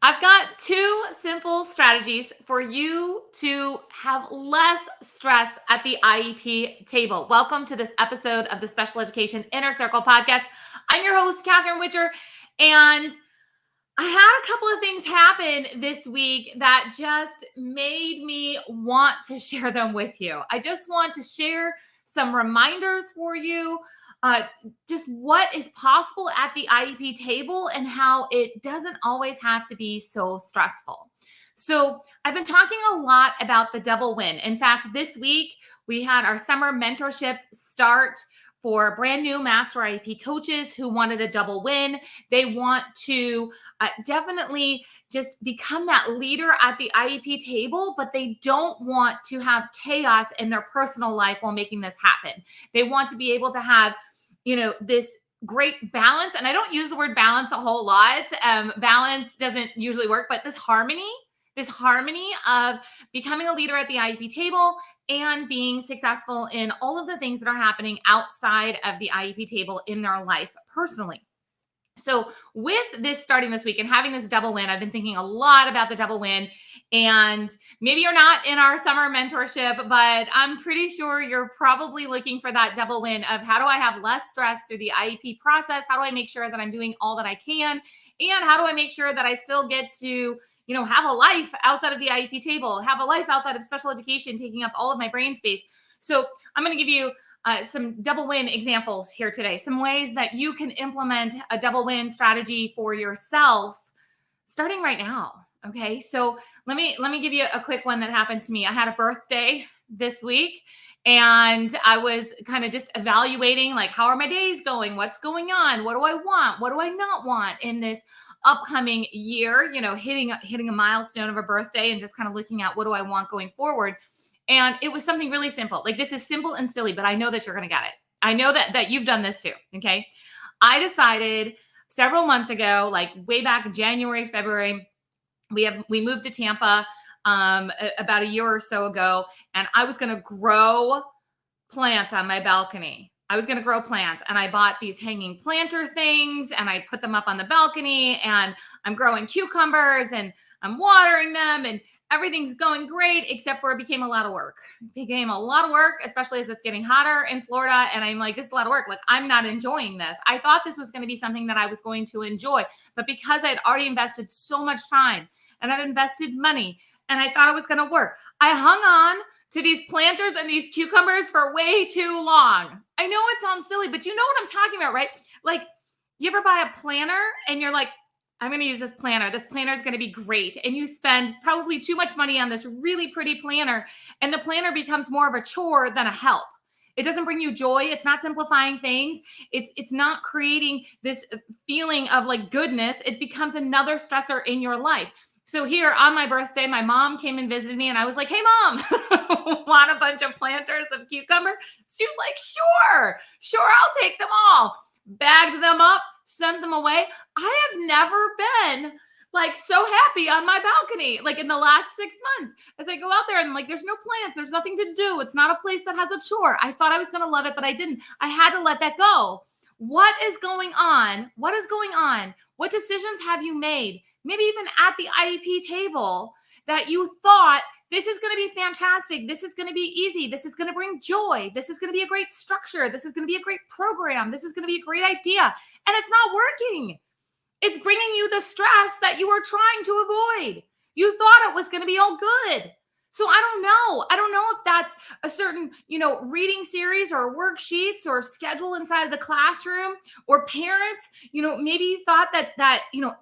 I've got two simple strategies for you to have less stress at the IEP table. Welcome to this episode of the Special Education Inner Circle podcast. I'm your host, Catherine Witcher, and I had a couple of things happen this week that just made me want to share them with you. I just want to share some reminders for you, uh, just what is possible at the IEP table and how it doesn't always have to be so stressful. So, I've been talking a lot about the double win. In fact, this week we had our summer mentorship start for brand new master IEP coaches who wanted a double win. They want to definitely just become that leader at the IEP table, but they don't want to have chaos in their personal life while making this happen. They want to be able to have, this great balance. And I don't use the word balance a whole lot. Balance doesn't usually work, but this harmony of becoming a leader at the IEP table and being successful in all of the things that are happening outside of the IEP table in their life personally. So with this starting this week and having this double win, I've been thinking a lot about the double win. And maybe you're not in our summer mentorship, but I'm pretty sure you're probably looking for that double win of how do I have less stress through the IEP process? How do I make sure that I'm doing all that I can? And how do I make sure that I still get to have a life outside of the IEP table, have a life outside of special education, taking up all of my brain space. So I'm going to give you some double win examples here today, some ways that you can implement a double win strategy for yourself starting right now. Okay. So let me give you a quick one that happened to me. I had a birthday this week and I was kind of just evaluating, like, how are my days going? What's going on? What do I want? What do I not want in this upcoming year? Hitting a milestone of a birthday and just kind of looking at what do I want going forward. And it was something really simple. Like, this is simple and silly, but I know that you're going to get it. I know that you've done this too. Okay. I decided several months ago, like way back January, February, we moved to Tampa about a year or so ago, and I was going to grow plants on my balcony. I was going to grow plants, and I bought these hanging planter things and I put them up on the balcony, and I'm growing cucumbers and I'm watering them and everything's going great, except for it became a lot of work. It became a lot of work, especially as it's getting hotter in Florida. And I'm like, this is a lot of work. Like, I'm not enjoying this. I thought this was going to be something that I was going to enjoy, but because I'd already invested so much time and I've invested money and I thought it was going to work, I hung on to these planters and these cucumbers for way too long. I know it sounds silly, but you know what I'm talking about, right? Like, you ever buy a planner and you're like, I'm going to use this planner. This planner is going to be great. And you spend probably too much money on this really pretty planner, and the planner becomes more of a chore than a help. It doesn't bring you joy. It's not simplifying things. It's not creating this feeling of like goodness. It becomes another stressor in your life. So here on my birthday, my mom came and visited me and I was like, hey, Mom, want a bunch of planters of cucumber? She was like, sure, I'll take them all. Bagged them up, sent them away. I have never been like so happy on my balcony, like in the last 6 months, as I go out there and I'm like, there's no plants, there's nothing to do. It's not a place that has a chore. I thought I was going to love it, but I didn't. I had to let that go. What is going on? What is going on? What decisions have you made? Maybe even at the IEP table that you thought, this is going to be fantastic. This is going to be easy. This is going to bring joy. This is going to be a great structure. This is going to be a great program. This is going to be a great idea. And it's not working. It's bringing you the stress that you were trying to avoid. You thought it was going to be all good. So I don't know. I don't know if that's a certain, reading series or worksheets or schedule inside of the classroom, or parents, maybe you thought that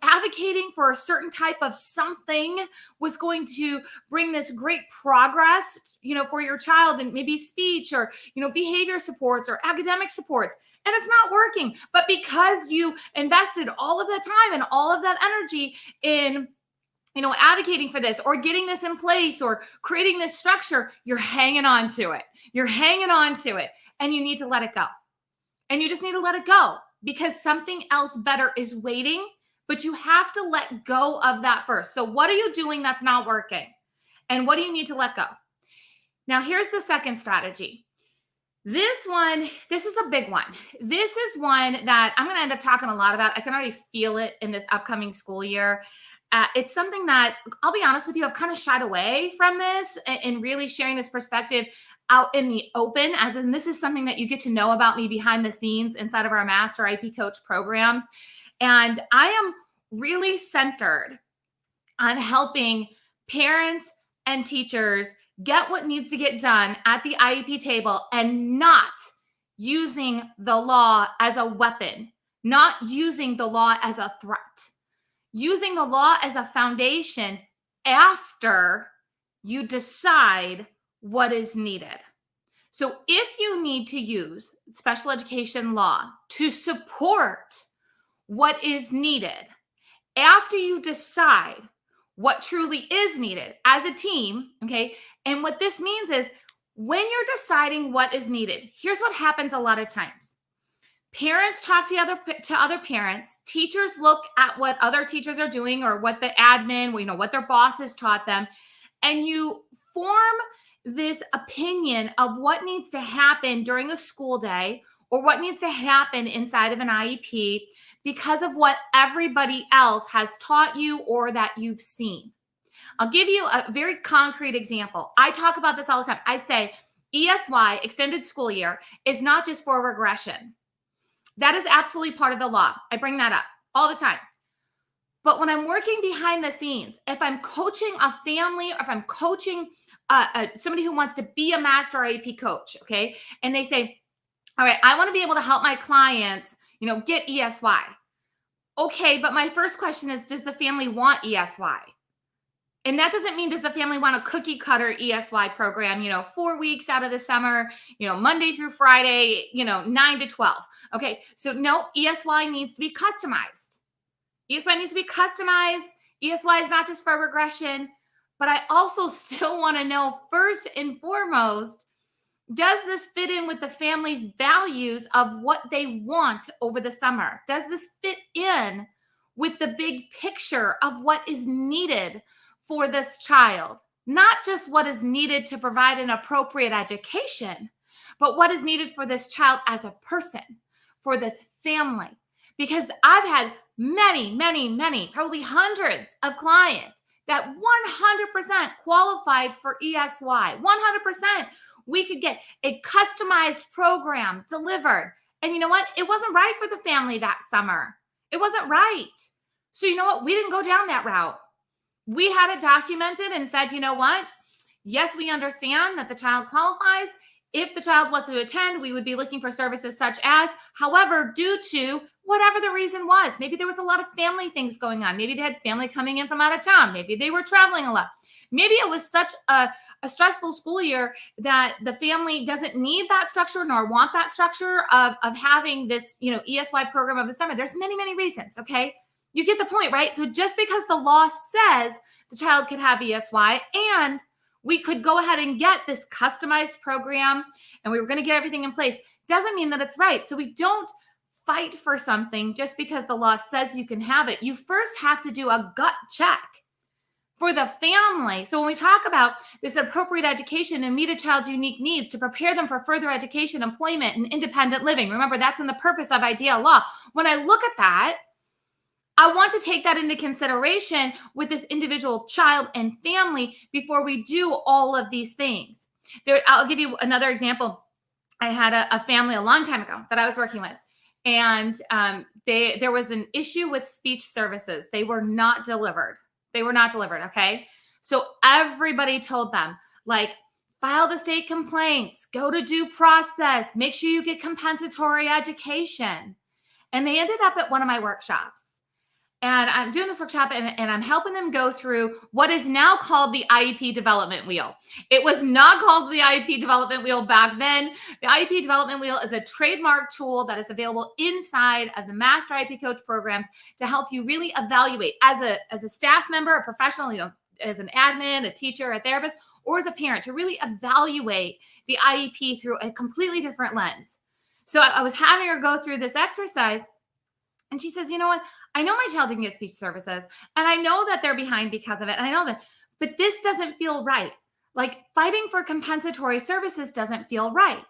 advocating for a certain type of something was going to bring this great progress, for your child, and maybe speech or, behavior supports or academic supports. And it's not working. But because you invested all of that time and all of that energy in advocating for this or getting this in place or creating this structure, you're hanging on to it. You're hanging on to it, and you need to let it go. And you just need to let it go because something else better is waiting, but you have to let go of that first. So what are you doing that's not working? And what do you need to let go? Now, here's the second strategy. This is a big one. This is one that I'm going to end up talking a lot about. I can already feel it in this upcoming school year. it's something that I'll be honest with you, I've kind of shied away from this and really sharing this perspective out in the open, as in this is something that you get to know about me behind the scenes inside of our Master IP Coach programs. And I am really centered on helping parents and teachers get what needs to get done at the IEP table and not using the law as a weapon, not using the law as a threat, using the law as a foundation after you decide what is needed. So if you need to use special education law to support what is needed, after you decide what truly is needed as a team, okay? And what this means is when you're deciding what is needed, here's what happens a lot of times. Parents talk to other parents, teachers look at what other teachers are doing or what the admin, what their bosses taught them, and you form this opinion of what needs to happen during a school day or what needs to happen inside of an IEP because of what everybody else has taught you or that you've seen. I'll give you a very concrete example. I talk about this all the time. I say ESY, extended school year, is not just for regression. That is absolutely part of the law. I bring that up all the time. But when I'm working behind the scenes, if I'm coaching a family or if I'm coaching somebody who wants to be a master IEP coach, okay, and they say, all right, I want to be able to help my clients, get ESY. Okay, but my first question is, does the family want ESY? And that doesn't mean does the family want a cookie cutter ESY program, 4 weeks out of the summer, Monday through Friday, 9 to 12. Okay, so no, ESY needs to be customized. ESY needs to be customized. ESY is not just for regression, but I also still want to know first and foremost, does this fit in with the family's values of what they want over the summer? Does this fit in with the big picture of what is needed for this child? Not just what is needed to provide an appropriate education, but what is needed for this child as a person, for this family. Because I've had many, probably hundreds of clients that 100% qualified for ESY, 100%. We could get a customized program delivered. And you know what? It wasn't right for the family that summer. It wasn't right. So you know what? We didn't go down that route. We had it documented and said, you know what? Yes, we understand that the child qualifies. If the child was to attend, we would be looking for services such as, however, due to whatever the reason was, maybe there was a lot of family things going on. Maybe they had family coming in from out of town. Maybe they were traveling a lot. Maybe it was such a stressful school year that the family doesn't need that structure nor want that structure of having this, ESY program of the summer. There's many reasons, okay? You get the point, right? So just because the law says the child could have ESY and we could go ahead and get this customized program and we were going to get everything in place doesn't mean that it's right. So we don't fight for something just because the law says you can have it. You first have to do a gut check for the family. So when we talk about this appropriate education and meet a child's unique needs to prepare them for further education, employment, and independent living, remember that's in the purpose of IDEA law. When I look at that, I want to take that into consideration with this individual child and family before we do all of these things. I'll give you another example. I had a family a long time ago that I was working with, and there was an issue with speech services. They were not delivered. Okay? So everybody told them, file the state complaints, go to due process, make sure you get compensatory education. And they ended up at one of my workshops. And I'm doing this workshop and I'm helping them go through what is now called the IEP development wheel. It was not called the IEP development wheel back then. The IEP development wheel is a trademark tool that is available inside of the Master IEP Coach programs to help you really evaluate as a staff member, a professional, as an admin, a teacher, a therapist, or as a parent to really evaluate the IEP through a completely different lens. So I was having her go through this exercise. And she says, you know what? I know my child didn't get speech services, and I know that they're behind because of it. And I know that, but this doesn't feel right. Fighting for compensatory services doesn't feel right.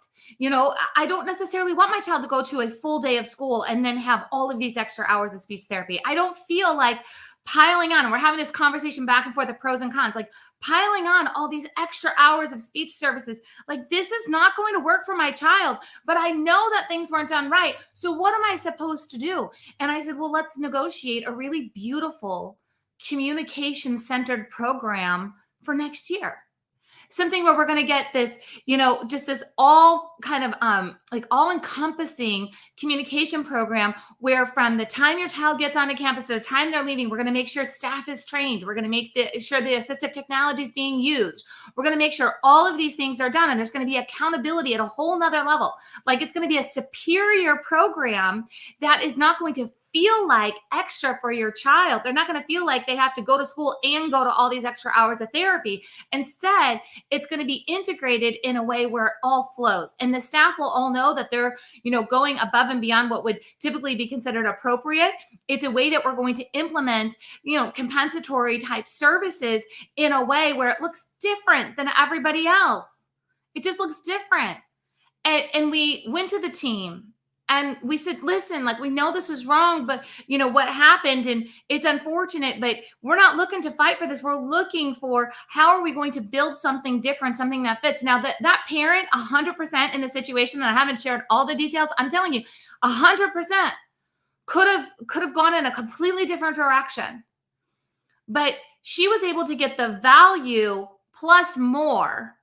I don't necessarily want my child to go to a full day of school and then have all of these extra hours of speech therapy. I don't feel like piling on, and we're having this conversation back and forth of pros and cons, like piling on all these extra hours of speech services. Like, this is not going to work for my child, but I know that things weren't done right. So what am I supposed to do? And I said, well, let's negotiate a really beautiful communication centered program for next year. Something where we're going to get this, just this all kind of like all encompassing communication program where from the time your child gets onto campus to the time they're leaving, we're going to make sure staff is trained. We're going to make sure the assistive technology is being used. We're going to make sure all of these things are done. And there's going to be accountability at a whole nother level. Like, it's going to be a superior program that is not going to feel like extra for your child. They're not going to feel like they have to go to school and go to all these extra hours of therapy. Instead, it's going to be integrated in a way where it all flows. And the staff will all know that they're, going above and beyond what would typically be considered appropriate. It's a way that we're going to implement, compensatory type services in a way where it looks different than everybody else. It just looks different. And we went to the team and we said, listen, like, we know this was wrong, but what happened, and it's unfortunate, but we're not looking to fight for this. We're looking for how are we going to build something different, something that fits. Now that parent 100% in the situation, and I haven't shared all the details, I'm telling you, 100% could have gone in a completely different direction. But she was able to get the value plus more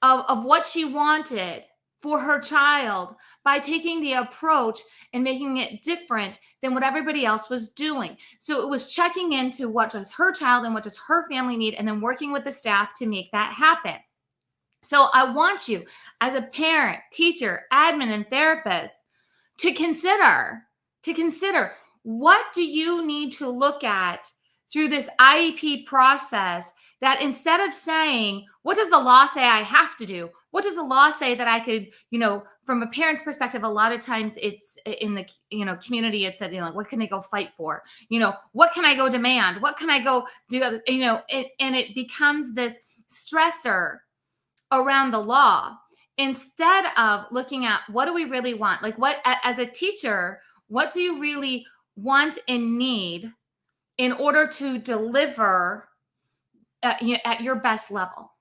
of what she wanted for her child by taking the approach and making it different than what everybody else was doing. So it was checking into what does her child and what does her family need, and then working with the staff to make that happen. So I want you as a parent, teacher, admin, and therapist to consider what do you need to look at through this IEP process, that instead of saying, what does the law say I have to do? What does the law say that I could, from a parent's perspective, a lot of times it's in the, community, it said, like, what can they go fight for? What can I go demand? What can I go do? And it becomes this stressor around the law instead of looking at what do we really want? Like, what, as a teacher, what do you really want and need in order to deliver at your best level?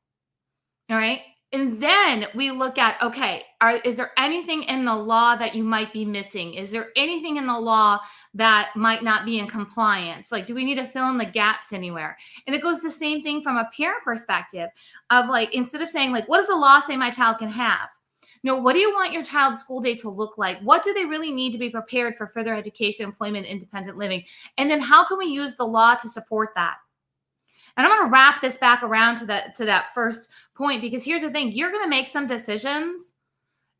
All right. And then we look at, okay, is there anything in the law that you might be missing? Is there anything in the law that might not be in compliance? Like, do we need to fill in the gaps anywhere? And it goes the same thing from a parent perspective of, like, instead of saying, like, what does the law say my child can have? What do you want your child's school day to look like? What do they really need to be prepared for further education, employment, independent living? And then how can we use the law to support that? And I'm going to wrap this back around to that first point, because here's the thing. You're going to make some decisions,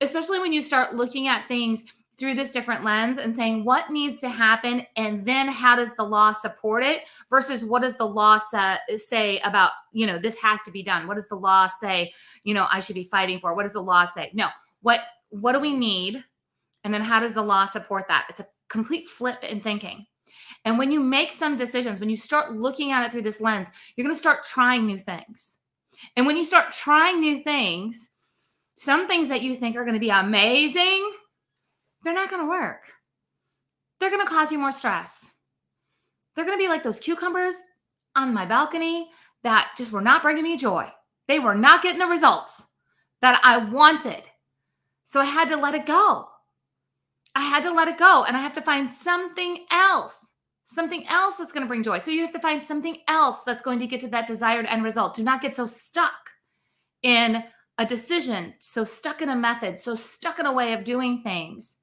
especially when you start looking at things through this different lens and saying what needs to happen, and then how does the law support it versus what does the law say about, this has to be done. What does the law say, I should be fighting for? What does the law say? No, what do we need? And then how does the law support that? It's a complete flip in thinking. And when you make some decisions, when you start looking at it through this lens, you're going to start trying new things. And when you start trying new things, some things that you think are going to be amazing, they're not going to work. They're going to cause you more stress. They're going to be like those cucumbers on my balcony that just were not bringing me joy. They were not getting the results that I wanted. So I had to let it go. I had to let it go, and I have to find something else that's going to bring joy. So you have to find something else that's going to get to that desired end result. Do not get so stuck in a decision, so stuck in a method, so stuck in a way of doing things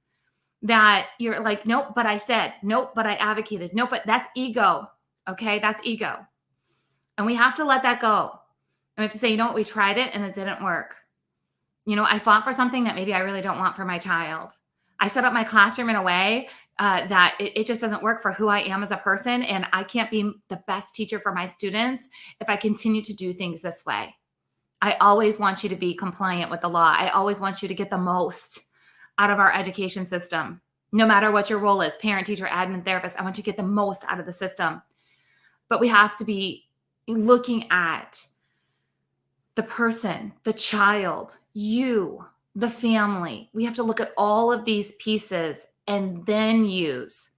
that you're like, nope, but I said, nope, but I advocated, nope, but that's ego. Okay, that's ego. And we have to let that go. And we have to say, we tried it and it didn't work. I fought for something that maybe I really don't want for my child. I set up my classroom in a way that it just doesn't work for who I am as a person. And I can't be the best teacher for my students if I continue to do things this way. I always want you to be compliant with the law. I always want you to get the most out of our education system, no matter what your role is, parent, teacher, admin, therapist. I want you to get the most out of the system. But we have to be looking at the person, the child, you, the family. We have to look at all of these pieces and then use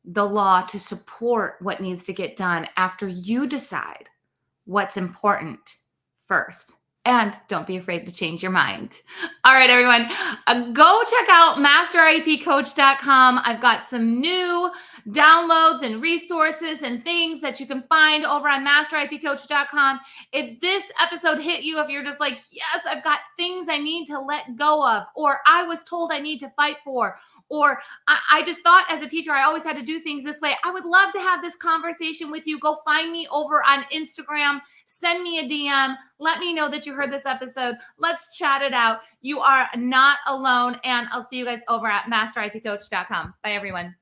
the law to support what needs to get done after you decide what's important first. And don't be afraid to change your mind. All right, everyone, go check out masteriepcoach.com. I've got some new downloads and resources and things that you can find over on masteriepcoach.com. If this episode hit you, if you're just like, yes, I've got things I need to let go of, or I was told I need to fight for, or I just thought as a teacher, I always had to do things this way. I would love to have this conversation with you. Go find me over on Instagram. Send me a DM. Let me know that you heard this episode. Let's chat it out. You are not alone. And I'll see you guys over at masteriepcoach.com. Bye, everyone.